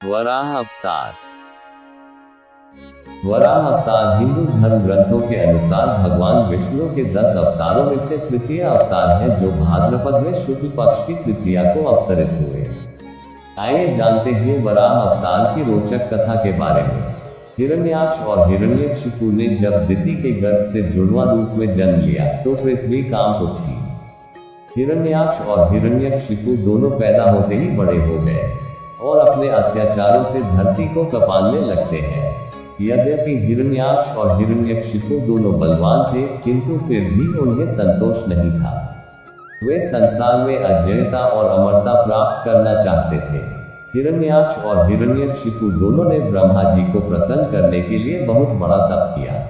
वराह अवतार। वराह अवतार हिंदू धर्म ग्रंथों के अनुसार भगवान विष्णु के 10 अवतारों में से तृतीय अवतार है, जो भाद्रपद में शुक्ल पक्ष की तृतीया को अवतरित हुए। आइए जानते हैं वराह अवतार की रोचक कथा के बारे में। हिरण्याक्ष और हिरण्यकशिपु ने जब दिति के गर्भ से जुड़वा रूप में जन्म लिया तो पृथ्वी कांप उठी। हिरण्याक्ष और हिरण्यकशिपु दोनों पैदा होते ही बड़े हो गए और अपने अत्याचारों से धरती को कपाने लगते हैं। यद्यपि हिरण्याक्ष और हिरण्यकशिपु दोनों बलवान थे, किंतु फिर भी उन्हें संतोष नहीं था। वे संसार में अजयता और अमरता प्राप्त करना चाहते थे। हिरण्याक्ष और हिरण्यकशिपु दोनों ने ब्रह्मा जी को प्रसन्न करने के लिए बहुत बड़ा तप किया।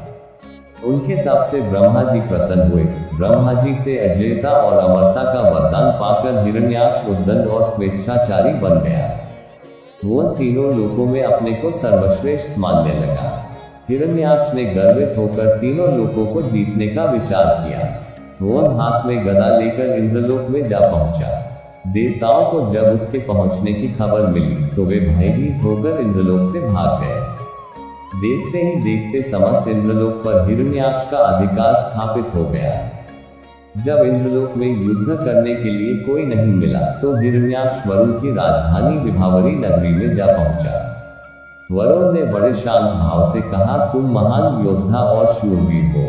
उनके तप से ब्रह्मा जी प्रसन्न हुए। ब्रह्मा जी से अजयता और अमरता का वरदान पाकर हिरण्याक्ष उद्दंड और स्वेच्छाचारी बन गया। वह तीनों लोकों में अपने को सर्वश्रेष्ठ मानने लगा। हिरण्याक्ष ने गर्वित होकर तीनों लोकों को जीतने का विचार किया। वह हाथ में गदा लेकर इंद्रलोक में जा पहुंचा। देवताओं को जब उसके पहुंचने की खबर मिली तो वे भयभीत होकर इंद्रलोक से भाग गए। देखते ही देखते समस्त इंद्रलोक पर हिरण्याक्ष का अधिकार स्थापित हो गया। जब इंद्रलोक में युद्ध करने के लिए कोई नहीं मिला तो हिरण्याक्ष वरुण की राजधानी विभावरी नगरी में जा पहुंचा। वरुण ने बड़े शांत भाव से कहा, तुम महान योद्धा और शूरवीर हो।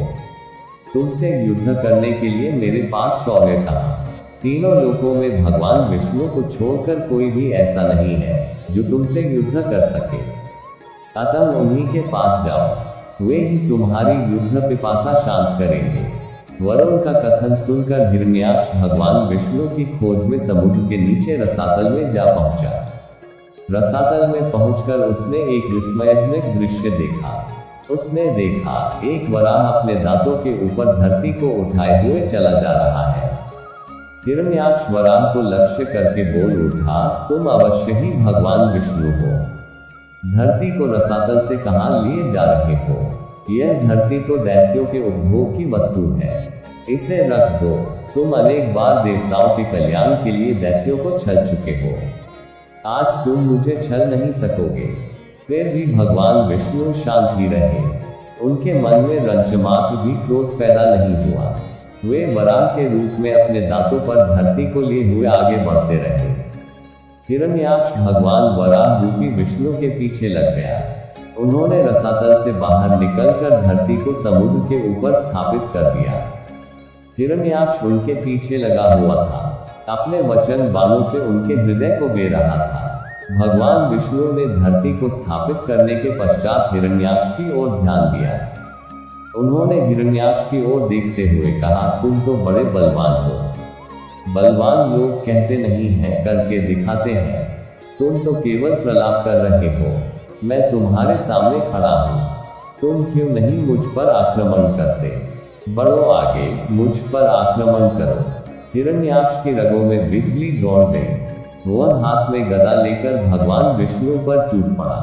तुमसे युद्ध करने के लिए मेरे पास शौर्य कहाँ? तीनों लोकों में भगवान विष्णु को छोड़कर कोई भी ऐसा नहीं है जो तुमसे युद्ध कर सके। अतः उन्हीं के पास जाओ, वे ही तुम्हारी युद्ध पिपासा शांत करेंगे। वरुण का कथन सुनकर हिरण्याक्ष भगवान विष्णु की खोज में समुद्र के नीचे रसातल में जा पहुंचा। रसातल में पहुंचकर उसने एक विस्मयजनक दृश्य देखा। उसने देखा एक वराह अपने दांतों के ऊपर धरती को उठाए हुए चला जा रहा है। हिरण्याक्ष वराह को लक्ष्य करके बोल उठा, तुम अवश्य ही भगवान विष्णु हो। धरती को रसातल से कहां लिए जा रहे हो? यह धरती तो दैत्यों के उपभोग की वस्तु है, इसे रख दो। तुम अनेक बार देवताओं के कल्याण के लिए दैत्यों को छल चुके हो, आज तुम मुझे छल नहीं सकोगे। फिर भी भगवान विष्णु शांत ही रहे। उनके मन में रंचमात्र भी क्रोध पैदा नहीं हुआ। वे वराह के रूप में अपने दांतों पर धरती को लिए हुए आगे बढ़ते रहे। हिरण्याक्ष भगवान वराह रूपी विष्णु के पीछे लग गया। उन्होंने रसातल से बाहर निकलकर धरती को समुद्र के ऊपर स्थापित कर दिया। हिरण्याक्ष उनके पीछे लगा हुआ था, अपने वचन बाणों से उनके हृदय को बे रहा था। भगवान विष्णु ने धरती को स्थापित करने के पश्चात हिरण्याक्ष की ओर ध्यान दिया। उन्होंने हिरण्याक्ष की ओर देखते हुए कहा, तुम तो बड़े बलवान हो। बलवान लोग कहते नहीं हैं, करके दिखाते हैं। तुम तो केवल प्रलाप कर रहे हो। मैं तुम्हारे सामने खड़ा हूँ, तुम क्यों नहीं मुझ पर आक्रमण करते? बढ़ो आगे, मुझ पर आक्रमण करो। हिरण्याक्ष की रगों में बिजली दौड़ गई। वह हाथ में गदा लेकर भगवान विष्णु पर टूट पड़ा।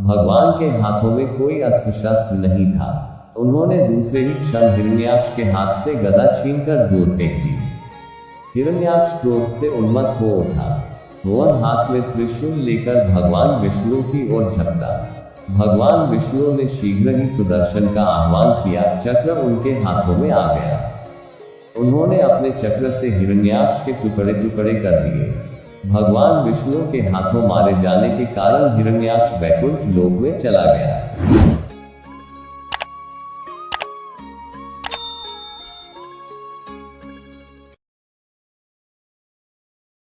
भगवान के हाथों में कोई अस्त्र शस्त्र नहीं था। उन्होंने दूसरे ही क्षण हिरण्याक्ष के हाथ से गदा छीनकर दूर फेंक दी। हिरण्याक्ष क्रोध से उन्मत्त हो उठा। वह हाथ में त्रिशूल लेकर भगवान विष्णु की ओर झपटा। भगवान विष्णु ने शीघ्र ही सुदर्शन का आह्वान किया। चक्र उनके हाथों में आ गया। उन्होंने अपने चक्र से हिरण्याक्ष के टुकड़े टुकड़े कर दिए। भगवान विष्णु के हाथों मारे जाने के कारण हिरण्याक्ष वैकुंठ लोक में चला गया।